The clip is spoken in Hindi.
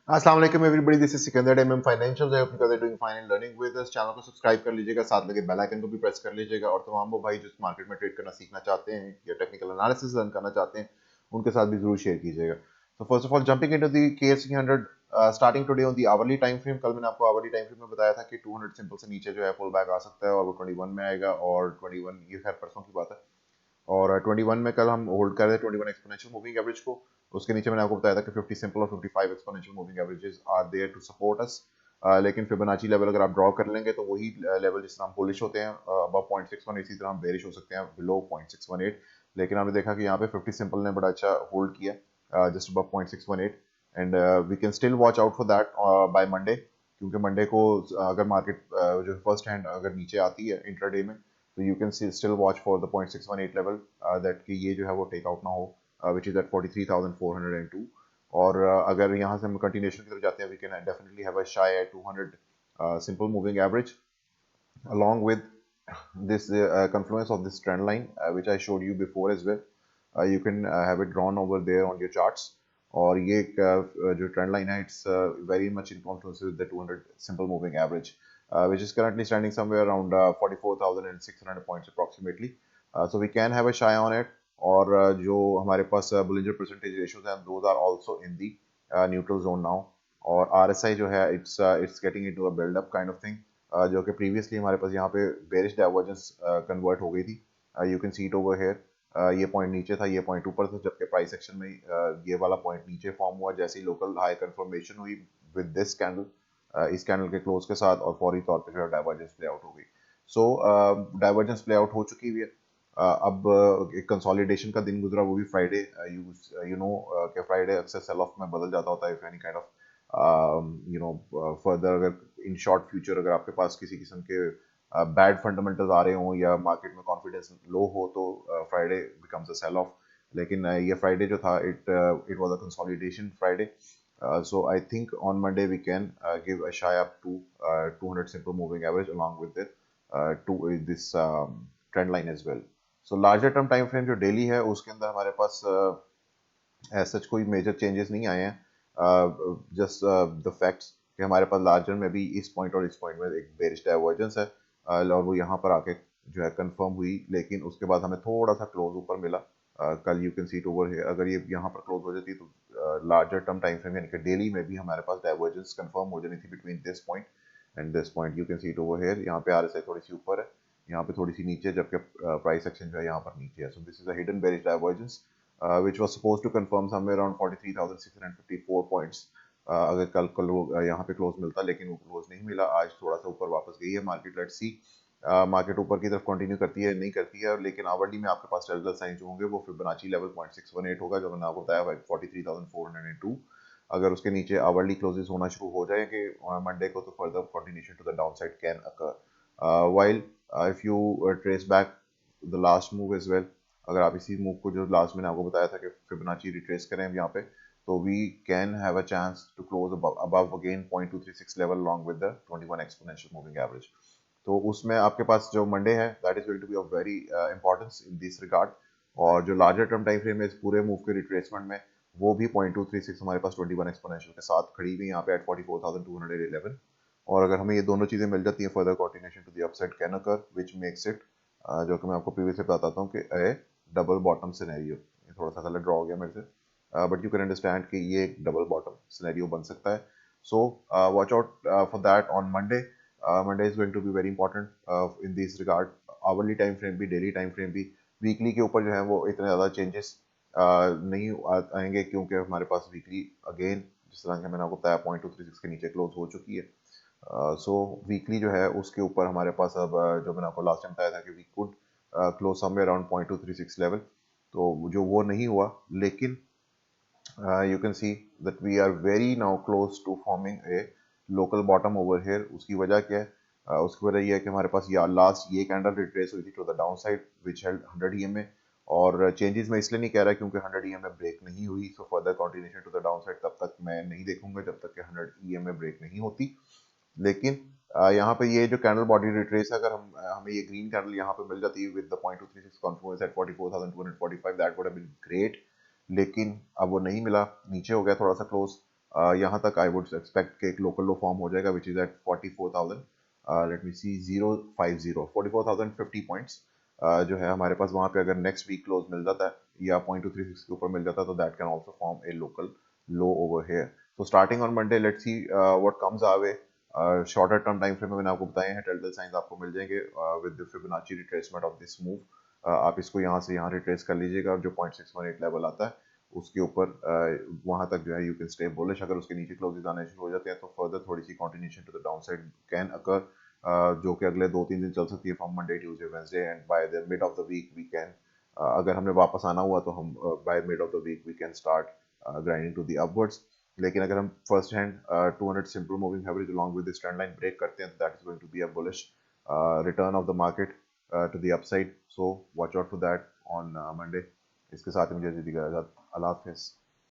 अस्सलाम वालेकुम everybody, this is Sikandar MM financial. I hope you are doing fine and learning with us. Channel को सब्सक्राइब कर लीजिएगा, साथ लगे बेल आइकन को भी प्रेस कर लीजिएगा। और तमाम वो भाई जो मार्केट में ट्रेड करना सीखना चाहते हैं या टेक्निकल एनालिसिस लर्न करना चाहते हैं, उनके साथ भी जरूर शेयर कीजिएगा। तो first of all jumping into the KSC 100, starting today on the hourly time frame. कल मैंने आपको आवरली टाइम फ्रेम में बताया था कि 200 सिंपल से नीचे जो है पुल बैक आ सकता है और वो 21 में आएगा। और 21 ये खैर परसों की बात है। और 21 में कल हम होल्ड कर रहे थे 21 एक्सपोनेंशियल मूविंग एवरेज को। उसके नीचे मैंने आपको बताया था कि 50 सिंपल और 55 exponential moving averages are there to support us. लेकिन फिबोनाची लेवल अगर आप ड्रॉ कर लेंगे तो वही लेवल जिस तरह हम बुलिश होते हैं अबव 0.61, इसी तरह हम बेरिश हो सकते हैं बिलो 0.618। लेकिन हमने देखा कि यहाँ पे 50 सिंपल ने बड़ा अच्छा होल्ड किया just above 0.618। And we can still watch out for that by Monday, क्योंकि मंडे को अगर मार्केट जो फर्स्ट हैंड अगर नीचे आती है इंट्राडे में, तो you can still watch for the 0.618 level, that कि ये जो है वो टेक आउट ना हो, विच इज एट 43,402। और अगर यहाँ से हम कंटिन्यूशन की तरफ जाते हैं, we can definitely have a shy at 200 simple moving average, along with this confluence of this trend line, which I showed you before as well. You can have it drawn over there on your charts. और ये जो ट्रेंड लाइन है, it's very much in Confluence with the 200 simple moving average, which is currently standing somewhere around 44,600 points approximately. So we can have a shy on it. और जो हमारे पास बुलिंजर परसेंटेज रेशियोज हैं, those are also in the neutral zone now. और RSI जो है, it's getting into a build up kind of thing, जो कि प्रीवियसली हमारे पास यहाँ पे बेरिश डाइवर्जेंस कन्वर्ट हो गई थी। You can see it over here. ये पॉइंट नीचे था, ये पॉइंट ऊपर था, जबकि प्राइस सेक्शन में ये वाला पॉइंट नीचे फॉर्म हुआ जैसे ही लोकल हाई कंफर्मेशन हुई विद दिस कैंडल, इस कैंडल के क्लोज के साथ, और फौरी तौर पे जो है डाइवर्जेंस प्ले आउट हो गई। सो डाइवर्जेंस प्ले आउट हो चुकी हुई है। अब एक कंसोलिडेशन का दिन गुजरा, वो भी फ्राइडे। यू नो कि फ्राइडे अक्सर सेल ऑफ में बदल जाता होता है, if any kind of further, अगर इन शॉर्ट फ्यूचर अगर आपके पास किसी किस्म के बैड फंडामेंटल्स आ रहे हों या मार्केट में कॉन्फिडेंस लो हो, तो Friday becomes a sell off. लेकिन ये फ्राइडे जो था, it was a consolidation Friday. So I think on Monday we can give a shy up to 200 simple moving average along with it to this trend line as well. So larger term time frame जो daily है, उसके अंदर हमारे पास सच कोई मेजर चेंजेस नहीं आए हैं। जस्ट द फैक्ट्स कि हमारे पास लार्जर में भी इस पॉइंट और इस पॉइंट में एक बेरिश डाइवर्जेंस है, और वो यहाँ पर आके जो है कंफर्म हुई। लेकिन उसके बाद हमें थोड़ा सा क्लोज ऊपर मिला। कल you can see it over है, अगर ये यहाँ पर क्लोज हो जाती तो लार्जर टर्म टाइम फ्रेम यानी कि डेली में भी हमारे पास डाइवर्जेंस कंफर्म हो जानी थी between this point and this point. You can see it over here, यहाँ पे आरएसआई थोड़ी सी ऊपर है, यहाँ पे थोड़ी सी नीचे, जबकि प्राइस एक्शन जो है यहाँ पर नीचे है। So this is a hidden bearish divergence which was supposed to confirm somewhere around 43,654 points, अगर कल यहाँ पे क्लोज मिलता, लेकिन वो क्लोज नहीं मिला। आज थोड़ा सा ऊपर वापस गई है मार्केट। लेट्स सी मार्केट ऊपर की तरफ कंटिन्यू करती है नहीं करती है। लेकिन आवरली में आपके पास टेलर साइन जो होंगे वो फिबोनाची लेवल 0.618 होगा, जो मैंने आपको बताया 43,402। अगर उसके नीचे आवरली क्लोजेस होना शुरू हो जाएंगे मंडे को, तो further continuation to the down side can occur. While if you trace back the last move as well, अगर आप इसी मूव को जो लास्ट मैंने आपको बताया था कि फिबोनाची रिट्रेस करें यहाँ पे, तो we can have a chance to close above again 0.236 level along with the 21 exponential moving average। तो उसमें आपके पास जो मंडे है, that is going to be of very importance in this regard. और जो लार्जर टर्म टाइम फ्रेम है इस पूरे मूव के रिट्रेसमेंट में, वो भी 0.236 हमारे पास 21 एक्सपोनेंशियल के साथ खड़ी हुई यहाँ पे एट 44,211। और अगर हमें ये दोनों चीजें मिल जाती हैं, further coordination to the upside can occur, which makes it, जो कि मैं आपको प्रीवियसली बताता हूँ कि डबल बॉटम सिनेरियो। ये थोड़ा सा गलत ड्रॉ हो गया मेरे से, बट यू कैन अंडरस्टैंड कि ये एक डबल बॉटम सिनेरियो बन सकता है। So watch out for that on Monday. Monday is going to be very important in this regard. Hourly time frame भी, डेली टाइम फ्रेम भी, वीकली के ऊपर जो है वो इतने ज़्यादा चेंजेस नहीं आएंगे, क्योंकि हमारे पास वीकली अगेन जिस तरह से मैंने आपको बताया 0.236 के नीचे क्लोज हो चुकी है। सो वीकली जो है उसके ऊपर हमारे पास अब जो मैंने आपको लास्ट टाइम बताया था कि we could close somewhere around 0.236 level, तो जो वो नहीं हुआ। लेकिन you can see that we are very now close to forming a local bottom over here। उसकी वजह क्या है? उसकी वजह ये है कि हमारे पास लास्ट ये कैंडल रिट्रेस हुई थी to the down side which held 100 EMA। और चेंजेस मैं इसलिए नहीं कह रहा क्योंकि 100 EMA ब्रेक नहीं हुई, so further continuation to the down side तब तक मैं नहीं देखूंगा जब तक कि 100 EMA ब्रेक नहीं होती। लेकिन यहाँ पे ये जो कैंडल बॉडी रिट्रेस है, अगर हमें ये ग्रीन कैंडल यहाँ पे मिल जाती है with the 0.236 confluence at 44,245, that would have been great. लेकिन अब वो नहीं मिला, नीचे हो गया थोड़ा सा क्लोज। यहाँ तक आई वुड एक्सपेक्ट कि एक लोकल लो फॉर्म हो जाएगा which is at 44,000, let me see 050 44,050 points जो है हमारे पास वहाँ पे अगर नेक्स्ट वीक क्लोज मिल जाता है या 0.236 के ऊपर मिल जाता है तो that can also form a local low over here. So starting on Monday let's see what comes our way. Shorter term time frame में मैंने आपको बताए हैं, टेलटेल साइंस आपको मिल जाएंगे with the Fibonacci retracement of this move. आप इसको यहाँ से यहाँ रिट्रेस कर लीजिएगा और जो 0.618 लेवल आता है उसके ऊपर वहाँ तक जो है यू कैन स्टे बुलिश. अगर उसके नीचे क्लोजेस आने शुरू हो जाते हैं तो फर्दर थोड़ी सी continuation to the down side can occur, जो कि अगले 2-3 दिन चल सकती है from Monday Tuesday Wednesday and by the mid of the week we can, अगर हमने वापस आना हुआ तो हम by mid of the week we can start grinding to the upwards. लेकिन अगर हम first hand 200 simple moving average along with this trend line break करते हैं that is going to be a bullish return of the market to the upside. So watch out for that on Monday. इसके साथ ही मुझे दीजिएगा इजाजत. अल्लाह हाफिज़.